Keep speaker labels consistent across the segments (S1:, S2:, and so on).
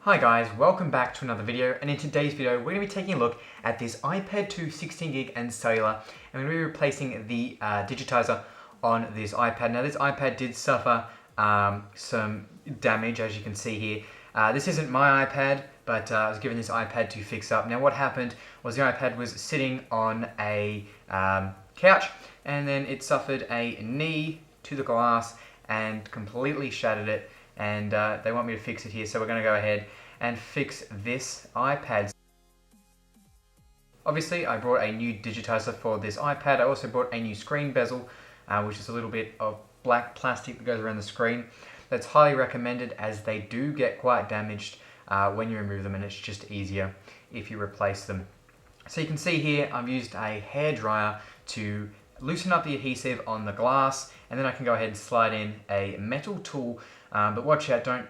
S1: Hi guys, welcome back to another video, and in today's video we're going to be taking a look at this iPad 2 16GB and cellular, and we're going to be replacing the digitizer on this iPad. Now this iPad did suffer some damage, as you can see here. This isn't my iPad, but I was given this iPad to fix up. Now what happened was the iPad was sitting on a couch, and then it suffered a knee to the glass and completely shattered it. And they want me to fix it here, so we're going to go ahead and fix this iPad. Obviously I brought a new digitizer for this iPad. I also brought a new screen bezel, which is a little bit of black plastic that goes around the screen. That's highly recommended, as they do get quite damaged when you remove them, and it's just easier if you replace them. So you can see here I've used a hairdryer to loosen up the adhesive on the glass, and then I can go ahead and slide in a metal tool, but watch out, don't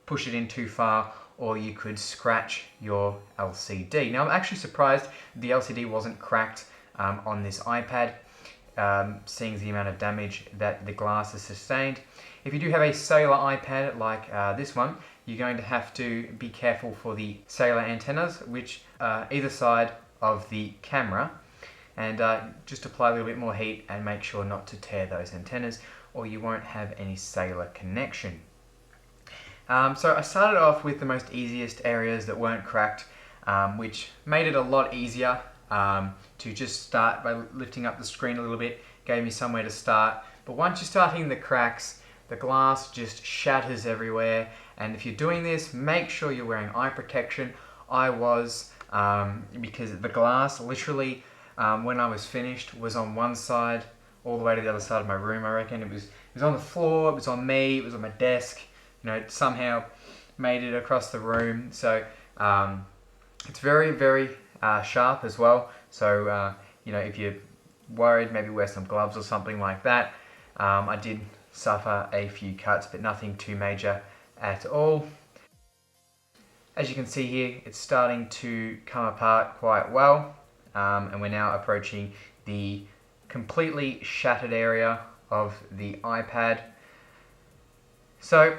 S1: push it in too far or you could scratch your LCD. Now I'm actually surprised the LCD wasn't cracked on this iPad, seeing the amount of damage that the glass has sustained. If you do have a cellular iPad like this one, you're going to have to be careful for the cellular antennas, which either side of the camera, and just apply a little bit more heat and make sure not to tear those antennas, or you won't have any cellular connection. So I started off with the most easiest areas that weren't cracked, which made it a lot easier to just start by lifting up the screen a little bit, gave me somewhere to start. But once you start hitting the cracks, the glass just shatters everywhere, and if you're doing this, make sure you're wearing eye protection. I was, because the glass literally, when I was finished, was on one side all the way to the other side of my room. I reckon it was on the floor, it was on me, it was on my desk. You know, it somehow made it across the room. So it's very, very sharp as well. So you know, if you're worried, maybe wear some gloves or something like that. I did suffer a few cuts, but nothing too major at all. As you can see here, it's starting to come apart quite well. And we're now approaching the completely shattered area of the iPad. So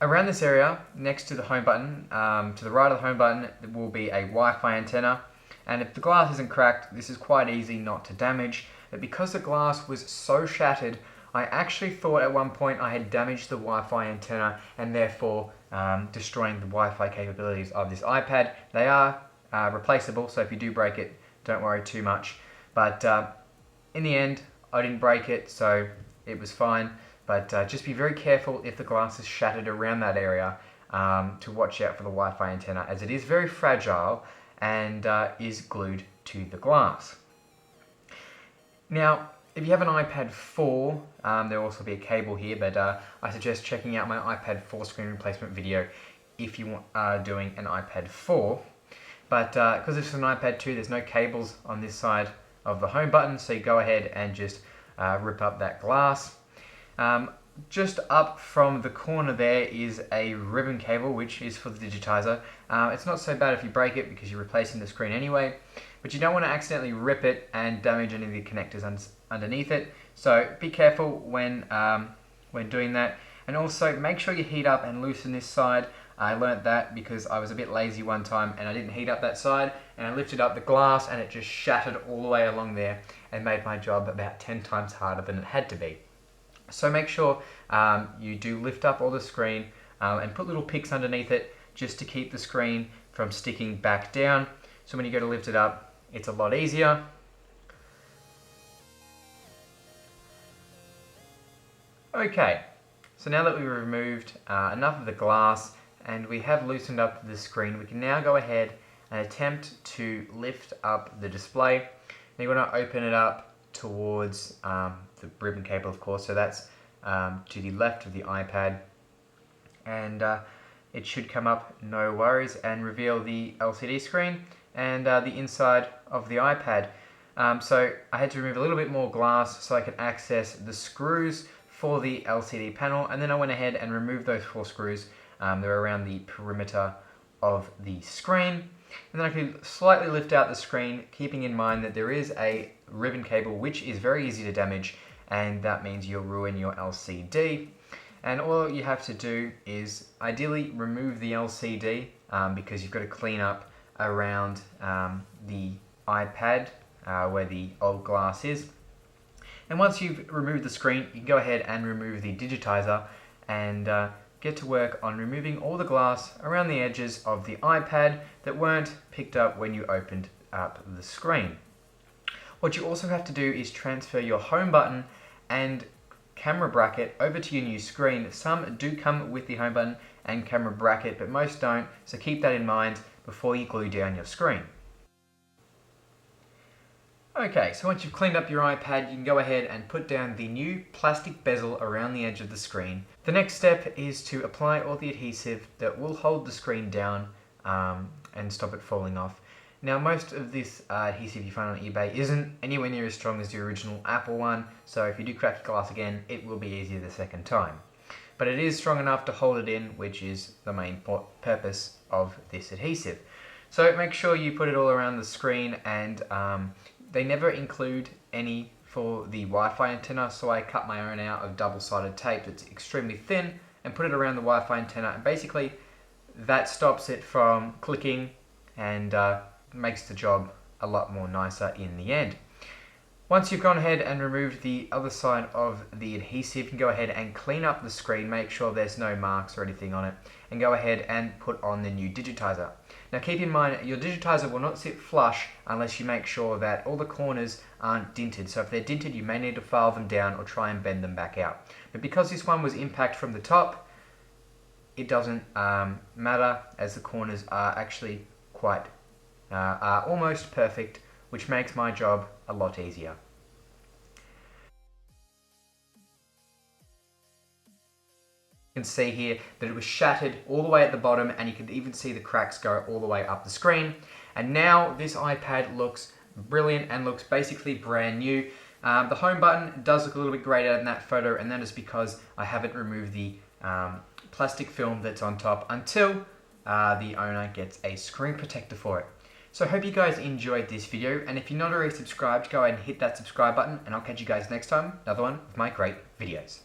S1: around this area, next to the home button, to the right of the home button, there will be a Wi-Fi antenna. And if the glass isn't cracked, this is quite easy not to damage. But because the glass was so shattered, I actually thought at one point I had damaged the Wi-Fi antenna and therefore destroying the Wi-Fi capabilities of this iPad. They are replaceable, so if you do break it, don't worry too much. But in the end, I didn't break it, so it was fine. But just be very careful if the glass is shattered around that area, to watch out for the Wi-Fi antenna, as it is very fragile and is glued to the glass. Now, if you have an iPad 4, there will also be a cable here, but I suggest checking out my iPad 4 screen replacement video if you are doing an iPad 4. But because this is an iPad 2, there's no cables on this side of the home button, so you go ahead and just rip up that glass. Just up from the corner there is a ribbon cable, which is for the digitizer. It's not so bad if you break it because you're replacing the screen anyway, but you don't want to accidentally rip it and damage any of the connectors underneath it. So be careful when doing that, and also make sure you heat up and loosen this side. I learnt that because I was a bit lazy one time and I didn't heat up that side, and I lifted up the glass and it just shattered all the way along there and made my job about 10 times harder than it had to be. So make sure you do lift up all the screen and put little picks underneath it just to keep the screen from sticking back down. So when you go to lift it up, it's a lot easier. Okay, so now that we've removed enough of the glass and we have loosened up the screen, we can now go ahead and attempt to lift up the display. Now you want to open it up towards the ribbon cable, of course, so that's to the left of the iPad, and it should come up no worries and reveal the LCD screen and the inside of the iPad. So I had to remove a little bit more glass so I could access the screws for the LCD panel, and then I went ahead and removed those 4 screws. They're around the perimeter of the screen. And then I could slightly lift out the screen, keeping in mind that there is a ribbon cable which is very easy to damage, and that means you'll ruin your LCD. And all you have to do is ideally remove the LCD because you've got to clean up around the iPad where the old glass is. And once you've removed the screen, you can go ahead and remove the digitizer and get to work on removing all the glass around the edges of the iPad that weren't picked up when you opened up the screen. What you also have to do is transfer your home button and camera bracket over to your new screen. Some do come with the home button and camera bracket, but most don't, so keep that in mind before you glue down your screen. Okay, so once you've cleaned up your iPad, you can go ahead and put down the new plastic bezel around the edge of the screen. The next step is to apply all the adhesive that will hold the screen down and stop it falling off. Now, most of this adhesive you find on eBay isn't anywhere near as strong as the original Apple one, so if you do crack your glass again, it will be easier the second time. But it is strong enough to hold it in, which is the main purpose of this adhesive. So make sure you put it all around the screen, and they never include any for the Wi-Fi antenna, so I cut my own out of double-sided tape that's extremely thin and put it around the Wi-Fi antenna, and basically that stops it from clicking and makes the job a lot more nicer in the end. Once you've gone ahead and removed the other side of the adhesive, you can go ahead and clean up the screen, make sure there's no marks or anything on it, and go ahead and put on the new digitizer. Now keep in mind, your digitizer will not sit flush unless you make sure that all the corners aren't dinted. So if they're dinted, you may need to file them down or try and bend them back out. But because this one was impact from the top, it doesn't matter, as the corners are actually quite are almost perfect, which makes my job a lot easier. You can see here that it was shattered all the way at the bottom, and you can even see the cracks go all the way up the screen. And now this iPad looks brilliant and looks basically brand new. The home button does look a little bit grayed out in that photo, and that is because I haven't removed the plastic film that's on top until the owner gets a screen protector for it. So I hope you guys enjoyed this video, and if you're not already subscribed, go ahead and hit that subscribe button, and I'll catch you guys next time, another one of my great videos.